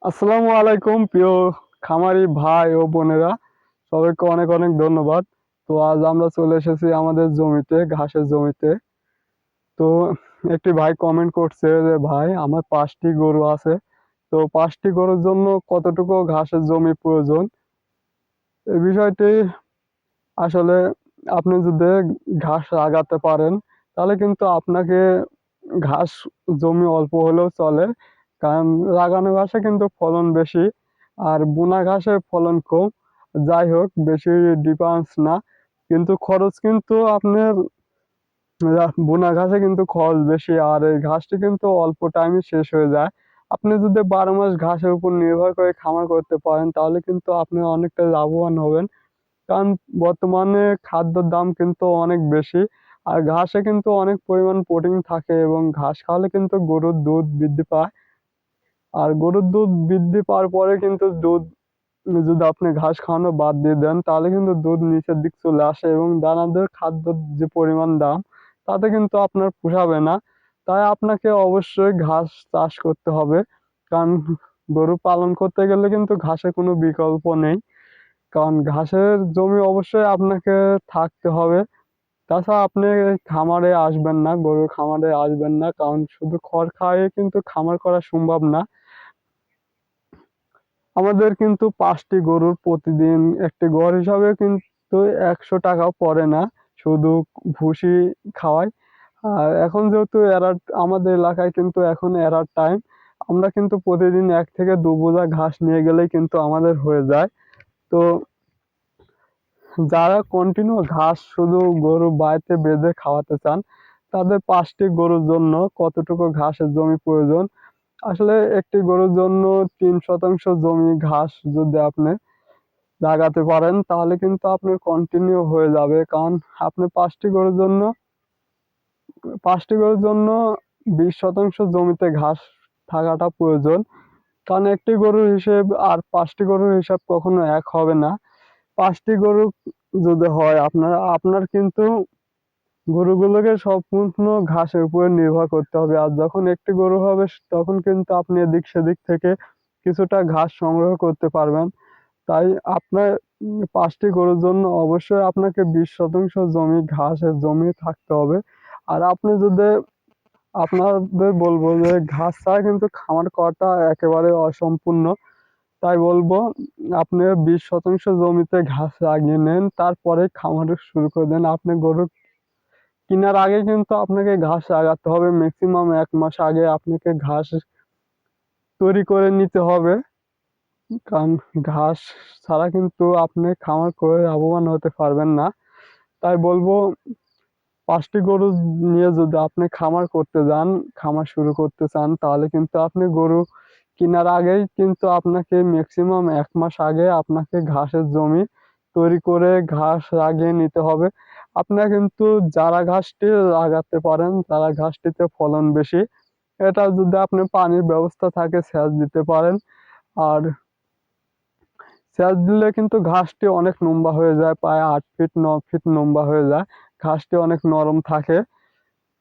আসসালামু আলাইকুম প্রিয় খামারি ভাই ও বোনেরা, সবাইকে অনেক অনেক ধন্যবাদ। তো আজ আমরা চলে এসেছি আমাদের জমিতে, ঘাসের জমিতে। তো একটি ভাই কমেন্ট করছে যে ভাই আমার 5টি গরু আছে, তো 5টি গরুর জন্য কতটুকু ঘাসের জমি প্রয়োজন। এই বিষয়টি আসলে আপনি যদি ঘাস লাগাতে পারেন তাহলে কিন্তু আপনাকে ঘাস জমি অল্প হলেও চলে, কারণ লাগানো ঘাসে কিন্তু ফলন বেশি আর বুনা ঘাসে ফলন কম। যাই হোক, বেশি ডিফারেন্স না, কিন্তু খরচ কিন্তু আপনার বুনা ঘাসে কিন্তু খরচ বেশি আর এই ঘাসটি কিন্তু অল্প টাইমে শেষ হয়ে যায়। আপনি যদি 12 মাস ঘাসের উপর নির্ভর করে খামার করতে পারেন তাহলে কিন্তু আপনি অনেকটা লাভবান হবেন, কারণ বর্তমানে খাদ্যের দাম কিন্তু অনেক বেশি। আর ঘাসে কিন্তু অনেক পরিমাণ প্রোটিন থাকে এবং ঘাস খাওয়ালে কিন্তু গরুর দুধ বৃদ্ধি পায়। আর গরুর দুধ বৃদ্ধি পাওয়ার পরে কিন্তু দুধ যদি আপনি ঘাস খাওয়ানো বাদ দিয়ে দেন তাহলে কিন্তু দুধ নিচের দিক চলে আসে এবং দানাদার খাদ্যর যে পরিমাণ দাম তাতে কিন্তু আপনার পোষাবে না। তাই আপনাকে অবশ্যই ঘাস চাষ করতে হবে, কারণ গরু পালন করতে গেলে কিন্তু ঘাসের কোনো বিকল্প নেই। কারণ ঘাসের জমি অবশ্যই আপনাকে থাকতে হবে। তাছাড়া আপনি খামারে আসবেন না, গরুর খামারে আসবেন না, কারণ শুধু খড় খাইয়ে কিন্তু খামার করা সম্ভব না। আমাদের কিন্তু 5টি গরুর প্রতিদিন একটি গড় হিসাবে কিন্তু 100 টাকাও পড়ে না, শুধু ভুসি খাওয়াই। আর এখন যেহেতু আমাদের এলাকায় কিন্তু এখন এরার টাইম, আমরা কিন্তু প্রতিদিন 1 থেকে 2 বোঝা ঘাস নিয়ে গেলেই কিন্তু আমাদের হয়ে যায়। তো যারা কন্টিনিউ ঘাস শুধু গরু বাড়িতে বেঁধে খাওয়াতে চান তাদের 5টি গরুর জন্য কতটুকু ঘাসের জমি প্রয়োজন। আসলে একটি গরুর জন্য 3 শতাংশ জমি ঘাস যদি আপনি লাগাতে পারেন তাহলে কিন্তু আপনার কন্টিনিউ হয়ে যাবে, কারণ আপনি 5টি গরুর জন্য 20 শতাংশ জমিতে ঘাস থাকাটা প্রয়োজন। কারণ একটি গরুর হিসেব আর 5টি গরুর হিসাব কখনো এক হবে না। 5টি গরু যদি হয় আপনার কিন্তু গরুগুলোকে সম্পূর্ণ ঘাসের উপরে নির্ভর করতে হবে। আর যখন একটি গরু হবে তখন কিন্তু আপনি এদিক সেদিক থেকে কিছুটা ঘাস সংগ্রহ করতে পারবেন। তাই আপনার 5টি গরুর জন্য অবশ্যই আপনাকে 20 শতাংশ জমি ঘাসের জমি থাকতে হবে। আর আপনি যদি আপনাদের বলবো যে ঘাস ছাড়া কিন্তু খামার করাটা একেবারে অসম্পূর্ণ। তাই বলবো আপনি 20 শতাংশ জমিতে ঘাস লাগিয়ে নেন, তারপরে খামার শুরু করে দেন। আপনি গরু কেনার আগে কিন্তু আপনাকে ঘাস লাগাতে হবে, ম্যাক্সিমাম 1 মাস আগে আপনাকে ঘাস তৈরি করে নিতে হবে, কারণ ঘাস ছাড়া কিন্তু আপনি খামার করে লাভবান হতে পারবেন না। তাই বলবো 5টি গরু নিয়ে যদি আপনি খামার করতে যান, খামার শুরু করতে চান তাহলে কিন্তু আপনি গরু কেনার আগেই কিন্তু আপনাকে ম্যাক্সিমাম 1 মাস আগে আপনাকে ঘাসের জমি তৈরি করে ঘাস লাগিয়ে নিতে হবে। আপনারা কিন্তু যারা ঘাসটি লাগাতে পারেন তারা ঘাসটিতে ফলন বেশি। এটা যদি আপনি পানির ব্যবস্থা থাকে সেচ দিতে পারেন। আর সেচ দিলে কিন্তু ঘাসটি অনেক লম্বা হয়ে যায়, প্রায় 8 ফিট 9 ফিট লম্বা হয়ে যায়। ঘাসটি অনেক নরম থাকে।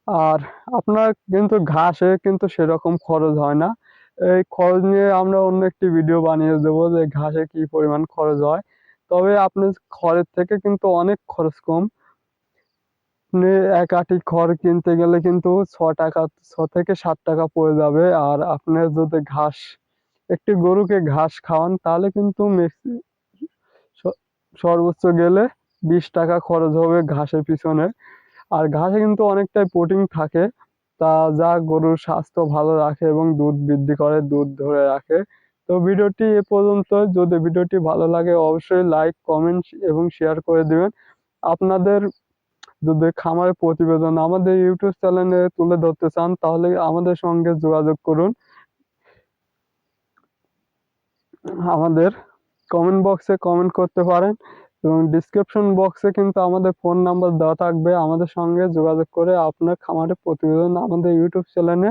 আর আপনার কিন্তু ঘাসে কিন্তু সেরকম খরচ হয় না। এই খরচ নিয়ে আমরা অন্য একটি ভিডিও বানিয়ে দেবো যে ঘাসে কি পরিমাণ খরচ হয়। তবে আপনি খড়ের থেকে কিন্তু অনেক খরচ কম। আপনি 1 আঁটি খড় কিনতে গেলে কিন্তু ৳6 থেকে ৳7 পড়ে যাবে। আর আপনি যদি একটি গরুকে ঘাস খাওয়ান তাহলে কিন্তু স সর্বোচ্চ গেলে ৳20 খরচ হবে ঘাসের পিছনে। আর ঘাসে কিন্তু অনেকটাই প্রোটিন থাকে, যা গরুর স্বাস্থ্য ভালো রাখে এবং দুধ বৃদ্ধি করে, দুধ ধরে রাখে। তো ভিডিওটি এ পর্যন্ত। যদি ভিডিওটি ভালো লাগে অবশ্যই লাইক, কমেন্ট এবং শেয়ার করে দিবেন। আপনাদের যদি খামারের প্রতিবেদন আমাদের ইউটিউব চ্যানেলে তুলে ধরতে চান তাহলে আমাদের সঙ্গে যোগাযোগ করুন। আমাদের কমেন্ট বক্সে কমেন্ট করতে পারেন এবং ডেসক্রিপশন বক্সে কিন্তু আমাদের ফোন নাম্বার দেওয়া থাকবে। আমাদের সঙ্গে যোগাযোগ করে আপনার খামারের প্রতিবেদন আমাদের ইউটিউব চ্যানেলে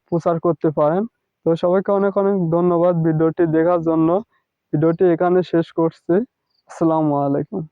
প্রচার করতে পারেন। তো সবাইকে অনেক অনেক ধন্যবাদ ভিডিওটি দেখার জন্য। ভিডিওটি এখানে শেষ করছি। আসসালামু আলাইকুম।